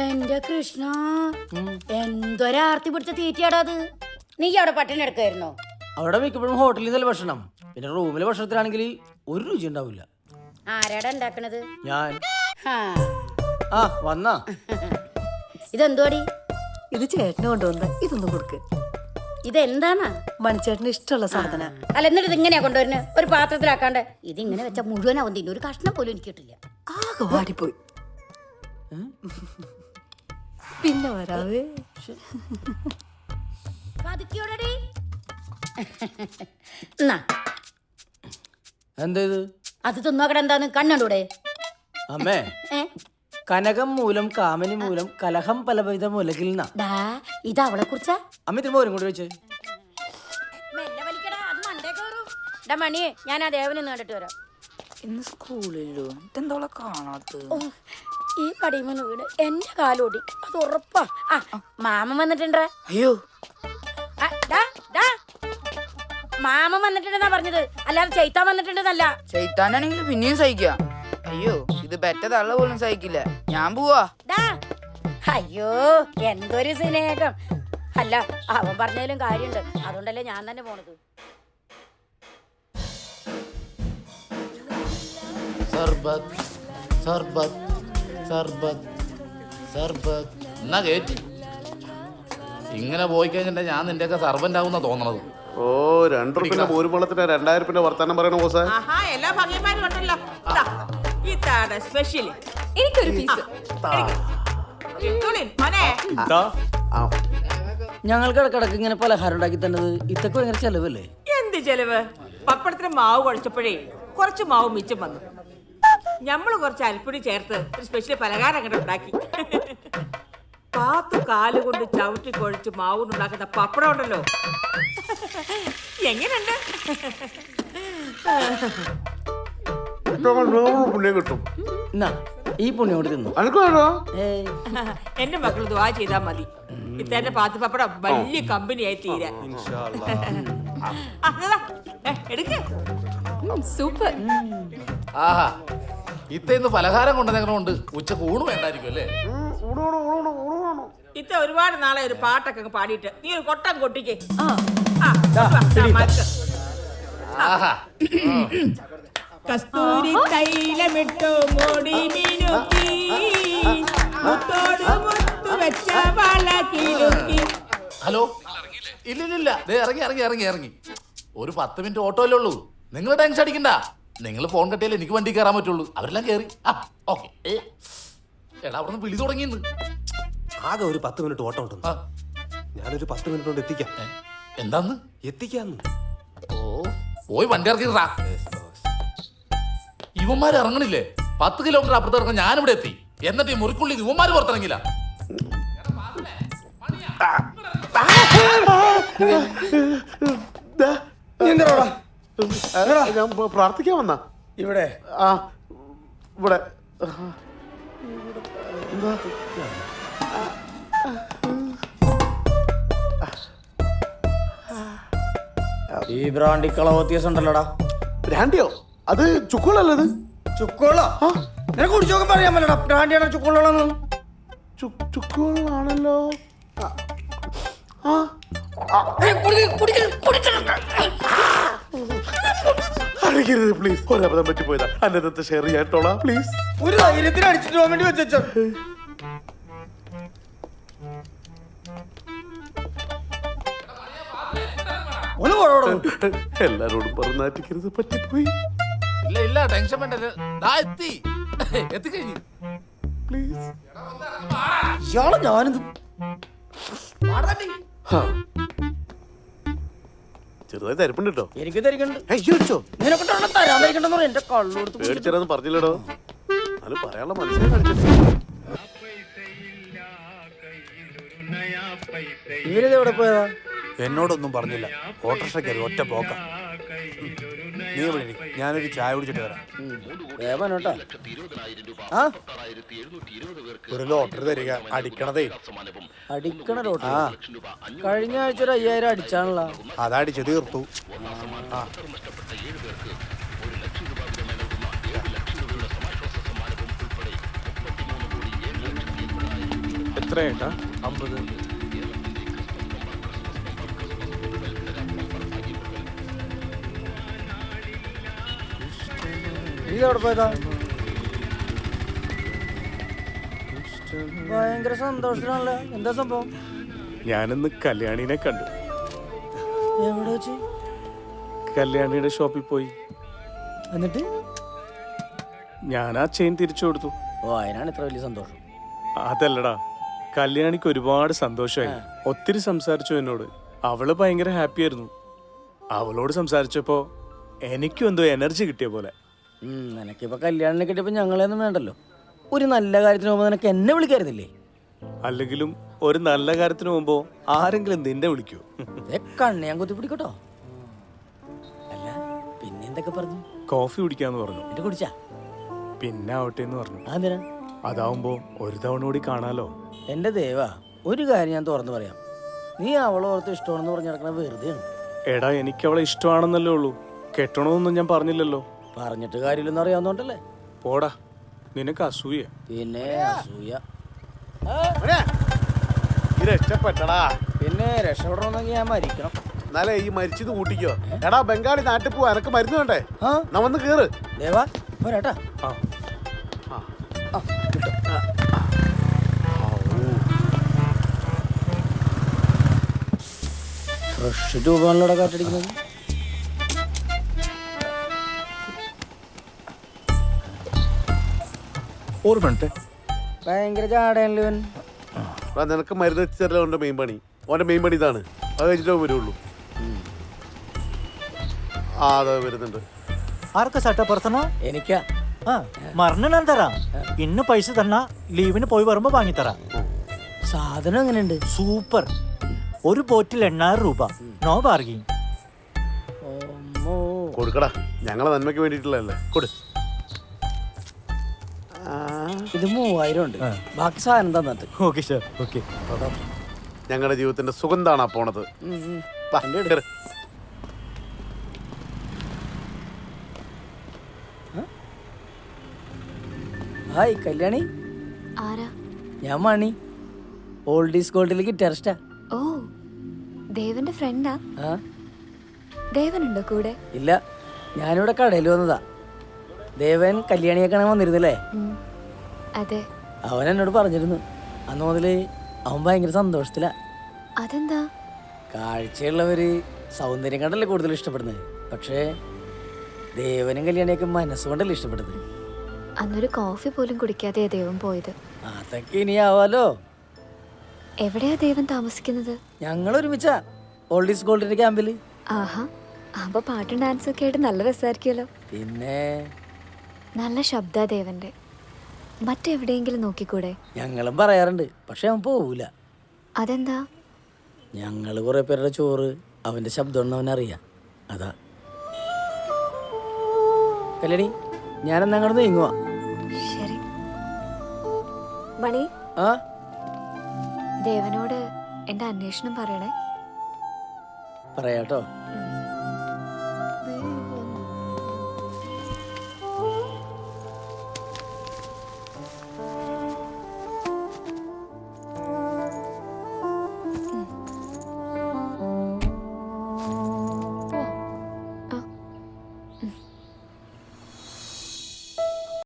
എന്റെ കൃഷ്ണ, എന്തൊരാർത്തി പിടിച്ച തീറ്റയാടാ അത്. നീ അവിടെ പട്ടിണി എടുക്കായിരുന്നോ? അവിടെ മിക്കപ്പോഴും ഹോട്ടലിൽ നിന്നല്ല ഭക്ഷണം. പിന്നെ റൂമിലെ ഭക്ഷണത്തിലാണെങ്കിൽ ഒരു രുചി ഉണ്ടാവില്ല. ആരാടാ ഉണ്ടാക്കണത്? ഞാൻ. ആ വന്നാ. ഇതെന്തോടി? ഇത് ചേട്ടന് കൊണ്ടുവന്ന. ഇതൊന്നും കൊടുക്ക്. ഇതെന്താന്നാ? മണിച്ചേട്ടന് ഇഷ്ടമുള്ള സാധന. അല്ല, എന്നിട്ട് ഇതിങ്ങനെയാ കൊണ്ടുവരുന്നത്? ഒരു പാത്രത്തിലാക്കാണ്ട്. ഇതിങ്ങനെ വെച്ച മുഴുവനാവും തിന്നു. ഒരു കഷ്ണം പോലും എനിക്ക് കിട്ടില്ല. ആകെ വാടിപ്പോയി. പിന്നെ വരാവേ. എന്താ ഇത്? അത് തിന്നോക്കട. എന്താന്ന് കണ്ണൂടെ അമ്മേ? കനകം മൂലം കാമനി മൂലം കലഹം പലവിധ മൂലകിൽ ഇത് അവളെ കുറിച്ചാ. അമ്മ തിരുമ്പോ ഒരു കൂടി വെച്ച് മണിയെ ഞാൻ ആ ദേവനെ കണ്ടിട്ട് വരാം. ഇന്ന് സ്കൂളിലോ എന്തോളെ കാണാത്ത? ഈ പടിമന്ന് വീട് എന്റെ കാലോടി, അത് ഉറപ്പാ. മാമൻ വന്നിട്ടുണ്ടാ? അയ്യോ, മാമൻ വന്നിട്ടുണ്ടെന്നാ പറഞ്ഞത്, അല്ലാതെ ചൈത്താൻ വന്നിട്ടുണ്ടെന്നല്ല. ചൈത്താനാണെങ്കിൽ പിന്നെയും സഹിക്കാം. അയ്യോ, ഇത് പെറ്റ തള്ള പോലും സഹിക്കില്ല. ഞാൻ പോവാ. അയ്യോ, എന്തൊരു സ്നേഹം. അല്ല, അവൻ പറഞ്ഞതിലും കാര്യമുണ്ട്. അതുകൊണ്ടല്ലേ ഞാൻ തന്നെ പോണത്. സർബത്ത് സർബത്ത് സർബത്ത് സർബത്ത് എന്നാ കേറ്റി. ഇങ്ങനെ പോയി കഴിഞ്ഞിട്ട് ഞാൻ നിന്റെയൊക്കെ സർവന്റ് ആവുന്ന തോന്നണത്. ഓ, 2 റുപ്യ പോരുമ്പളത്തിന് 2000 വർത്താനം പറയണ ബോസേ. എല്ലാ ഭംഗിമാരും ഉണ്ടല്ലോ. ഇതാണ് സ്പെഷ്യൽ. എനിക്കൊരു പീസ്. ഞങ്ങൾക്ക് ഇടക്കിടക്ക് ഇങ്ങനെ പലഹാരം ഉണ്ടാക്കി തന്നത് ഇതൊക്കെ ഭയങ്കര ചെലവല്ലേ? എന്ത് ചെലവ്? പപ്പടത്തിന് മാവ് കുഴച്ചപ്പോഴേ കുറച്ച് മാവ് മിച്ചം വന്നു. ഞമ്മള് കുറച്ച് അരിപ്പൊടി ചേർത്ത് ഒരു സ്പെഷ്യൽ പലഹാരം അങ്ങോട്ട് ഉണ്ടാക്കി. 10 കാലുകൊണ്ട് ചവിട്ടി കുഴച്ച് മാവുണ്ടാക്കുന്ന പപ്പടം ഉണ്ടല്ലോ, എങ്ങനെയുണ്ട്? പുണ്യം കിട്ടും. ഈ പുണ്യം കൊണ്ട് തിന്നു. എന്റെ മക്കൾ ദ്വാ ചെയ്താ മതി. ഇത്തന്നെ പാത്ത് പപ്പടം വലിയ കമ്പനിയായി തീരാ. എടുക്ക. സൂപ്പർ. ആഹാ, ഇന്ന് പലഹാരം കൊണ്ടുവന്നേക്കണോണ്ട് ഉച്ചക്ക് ഊണ് വേണ്ടായിരിക്കും അല്ലേ? ഇത്ത ഒരുപാട് നാളെ ഒരു പാട്ടൊക്കെ പാടിയിട്ട് നീ ഒരു കൊട്ടം കൊട്ടിക്കേ. കസ്തൂരി തൈലമിട്ടു മുടി മിനുക്കി, മുത്തോട് മുത്തു വെച്ച വള കിലുക്കി. ഹലോ, ഇല്ലില്ല, ഇറങ്ങി ഇറങ്ങി ഇറങ്ങി ഇറങ്ങി. ഒരു 10 മിനിറ്റ് ഓട്ടോല്ലേ ഉള്ളൂ. നിങ്ങൾ ടെൻഷൻ അടിക്കണ്ട. നിങ്ങൾ ഫോൺ കട്ടിയാലേ എനിക്ക് വണ്ടി കയറാൻ പറ്റുള്ളൂ. അവരെല്ലാം കയറി. ഓക്കെ. എടാ, അവിടെ നിന്ന് വിളി തുടങ്ങിയെന്ന്. ആകെ ഒരു 10 മിനിറ്റ് ഓട്ടം ഉണ്ട്. ഞാനൊരു 10 മിനിറ്റ് കൊണ്ട് എത്തിക്കാം. എന്താന്ന്? എത്തിക്കാന്ന്. ഓ, പോയി വണ്ടി ഇറക്കിട്ടാ. ഇവന്മാര് ഇറങ്ങണില്ലേ? 10 കിലോമീറ്റർ അപ്പുറത്ത് ഇറങ്ങാൻ ഞാനിവിടെ എത്തി. എന്നിട്ട് ഈ മുറിക്കുള്ളിൽ ഇവന്മാര് പുറത്തിറങ്ങില്ല. ഞാൻ പ്രാർത്ഥിക്കാൻ വന്നാ. ഇവിടെ ഇവിടെ ഈ ബ്രാൻഡി കളവ് വ്യത്യാസം ഉണ്ടല്ലോടാ. ബ്രാൻഡിയോ? അത് ചുക്കുകളല്ലത്. ചുക്കോളോ? നിനക്ക് കുടിച്ചോക്കാൻ പറയാൻ പറ്റടാ. ബ്രാൻഡിയാണോ ചുക്കോളാണെന്ന്? ചുക്കുകളാണല്ലോ. അടിക്കരുത് പ്ലീസ്. ഒരബദ്ധം പറ്റിപ്പോയതാ. അന്നത്തെ ഷെയർ ചെയ്യാട്ടോളാം പ്ലീസ്. ഒരു ധൈര്യത്തിന് അടിച്ചിട്ട് പോകാൻ വേണ്ടി വെച്ചോ. എല്ലാരോടും പറഞ്ഞാറ്റിക്കരുത്, പറ്റിപ്പോയി. ഇല്ല ഇല്ല, ടെൻഷൻ വേണ്ട. എത്തിക്കഴിഞ്ഞു. പ്ലീസ്. ഇയാളെ ഞാനിത് ചെറുതായി തരിപ്പുണ്ട് കേട്ടോ. എനിക്ക് തരിക്കണ്ട്. നിനക്ക് തരാൻ തരിക്കണ്ടെന്ന് പറയാം. എന്റെ കള്ളൂർത്ത് പേടിച്ചേരാന്ന് പറഞ്ഞില്ലടോ. അത് പറയാനുള്ള മനസ്സിനെ കാണിച്ചിട്ട്. ഇവരിത് എവിടെ പോയതാ? എന്നോടൊന്നും പറഞ്ഞില്ല. ഓട്ടോറിക്ഷയ്ക്ക് ഒറ്റ പോക്ക. നീ വിളി, ഞാനൊരു ചായ കുടിച്ചിട്ട് വരാം. വേവനോട്ടാ. ഒരു ലോട്ടറി തരിക. അടിക്കണതേ. അടിക്കണ ലോട്ടറി? കഴിഞ്ഞ ആഴ്ച ഒരു 5000 അടിച്ചാണല്ലോ. അതടിച്ച് തീർത്തു. എത്രയായിട്ടാ? 50. നീ എവിടെ പോയതാ? ഭയങ്കര സന്തോഷത്തിലാണല്ലോ. എന്താ സംഭവം? ഞാനിന്ന് കല്യാണിനെ കണ്ടു. എവിടെ വെച്ച്? കല്യാണിയുടെ ഷോപ്പിൽ പോയി. എന്നിട്ട്? ഞാൻ ആ ചെയിൻ തിരിച്ചു കൊടുത്തു. ഓ, അതിനാണ് ഇത്ര വലിയ സന്തോഷം. അതല്ലടാ, കല്യാണിക്ക് ഒരുപാട് സന്തോഷമായി. ഒത്തിരി സംസാരിച്ചു എന്നോട്. അവള് ഭയങ്കര ഹാപ്പി ആയിരുന്നു. അവളോട് സംസാരിച്ചപ്പോ എനിക്കും എന്തോ എനർജി കിട്ടിയ പോലെ. നിനക്കിപ്പോ കല്യാണിനെ കിട്ടിയപ്പോ ഞങ്ങളെയൊന്നും വേണ്ടല്ലോ. ഒരു നല്ല കാര്യത്തിന് പോകുമ്പോ നിനക്ക് എന്നെ വിളിക്കായിരുന്നില്ലേ? അല്ലെങ്കിലും ഒരു നല്ല കാര്യത്തിന് പോകുമ്പോ ആരെങ്കിലും നിന്നെ വിളിക്കൂ? കണ്ണ് ഞാൻ കുത്തി പിടിക്കട്ടോ. അല്ല, പിന്നെ എന്തൊക്കെ പറഞ്ഞു? കോഫി കുടിക്കാന്ന് പറഞ്ഞു. എന്നിട്ട് കുടിച്ചാ? പിന്നെ ആവട്ടെ എന്ന് പറഞ്ഞു. അതെന്തിനാ? അതാവുമ്പോ ഒരു തവണ കൂടി കാണാലോ. എന്റെ ദേവാ, ഒരു കാര്യം ഞാൻ തുറന്നു പറയാം. നീ അവളെ ഓർത്ത് ഇഷ്ടമാണെന്ന് പറഞ്ഞ് നടക്കണ വെറുതെയാണ്. എടാ, എനിക്ക് അവളെ ഇഷ്ടമാണെന്നല്ലേ ഉള്ളൂ. കെട്ടണമെന്നൊന്നും ഞാൻ പറഞ്ഞില്ലല്ലോ. പറഞ്ഞിട്ട് കാര്യമില്ലെന്ന് അറിയാവുന്നോണ്ടല്ലേ. പോടാ, നിനക്ക് അസൂയ. പിന്നെ അസൂയ. രക്ഷപ്പെട്ടടാ. പിന്നെ രക്ഷപ്പെടണമെന്നെങ്കിൽ ഞാൻ മരിക്കണം. എന്നാലേ ഈ മരിച്ചത് കൂട്ടിക്കോ. എടാ, ബംഗാളി നാട്ടിൽ പോവാ, എനക്ക് മരുന്ന് വേണ്ടേ? ആ നാ വന്ന് കേറ്. ദേവാ, പോരാട്ടാ. ഫ്രഷ് രൂപങ്ങളിലൂടെ കാറ്റടിക്കുന്നത്. ഓർമ്മട്ടെ, ഭയങ്കര ചാടയല്ലോ ഇവൻ. എടാ, നിനക്ക് മരുന്ന് എത്തിച്ചല്ലോ ഓന്റെ മെയിൻ പണി. ഓന്റെ മെയിൻ പണി ഇതാണ്. അത് കഴിച്ചിട്ടേ വരുള്ളൂ. ആ, അതെ വരുന്നുണ്ട്. ആർക്കാ സട്ട പെർസണ? എനിക്കാ. മറന്നു ഞാൻ തരാം. ഇന്ന് പൈസ തന്നാ ലീവിന് പോയി വരുമ്പോ വാങ്ങിത്തരാം. സാധനം എങ്ങനെയുണ്ട്? സൂപ്പർ. ഒരു ബോട്ടിൽ 8000 രൂപ. നോ ബാർഗിങ്. കൊടുക്കടാ, ഞങ്ങളെ നന്മയ്ക്ക് വേണ്ടിയിട്ടുള്ളതല്ലേ. കൊടു. ഇത് 3000 ഉണ്ട്. ബാക്കി സാധനം തന്നിട്ട്. Okay sir. ഓക്കെ. ഞങ്ങളുടെ ജീവിതത്തിന്റെ സുഗന്ധാണ് പോണത്. വാ, കേറ്. ഹായ് കല്യാണി. ആരാ? ഞാൻ മണി, ഓൾഡ് ഈസ് ഗോൾഡിലെ ഗിറ്റാറിസ്റ്റാ. ഓ, ദേവന്റെ ഫ്രണ്ടാ? ആ, ദേവനുണ്ടോ കൂടെ? ഇല്ല, ഞാനിവിടെ കടയിൽ വന്നതാ. ദേവൻ കല്യാണിയെ കാണാൻ വന്നിരുന്നില്ലേ? അതെ. അവൻ എന്നോട് പറഞ്ഞിരുന്നു. അന്ന് മുതല് അവൻ ഭയങ്കര സന്തോഷത്തിലാ. അതെന്താ? കാഴ്ചയുള്ളവര് സൗന്ദര്യം കണ്ടല്ലേ കൂടുതൽ ഇഷ്ടപ്പെടുന്നത്. പക്ഷേ ദേവനും കല്യാണിയൊക്കെ മനസ്സുകൊണ്ടല്ലേ ഇഷ്ടപ്പെടുന്നത്. അന്നൊരു കോഫി പോലും കുടിക്കാതെ ദേവൻ പോയത്. അതൊക്കെ ഇനി ആവാലോ. എവിടെയാ ദേവൻ താമസിക്കുന്നത്? ഞങ്ങൾ ഒരുമിച്ചാ ഓൾഡ് ഈസ് ഗോൾഡിന്റെ ക്യാമ്പില്. ആഹാ, അപ്പൊ പാട്ടും ഡാൻസും ഒക്കെ ആയിട്ട് നല്ല രസമായിരിക്കുമല്ലോ. പിന്നെ നല്ല ശബ്ദ ദേവന്റെ. മറ്റെവിടെയെങ്കിലും നോക്കിക്കൂടെ? ഞങ്ങളും പറയാറുണ്ട്, പക്ഷെ അവൻ പോവൂല. അതെന്താ? ഞങ്ങള് കുറെ പേരുടെ ചോറ് അവന്റെ ശബ്ദം അവനറിയാം. അതാ. കല്യാണി, ഞാനെന്നാ അങ്ങോട്ട് നീങ്ങുവാ. ശരി. മണി, ആ, ദേവനോട് എന്റെ അന്വേഷണം പറയണേ. പറയാട്ടോ.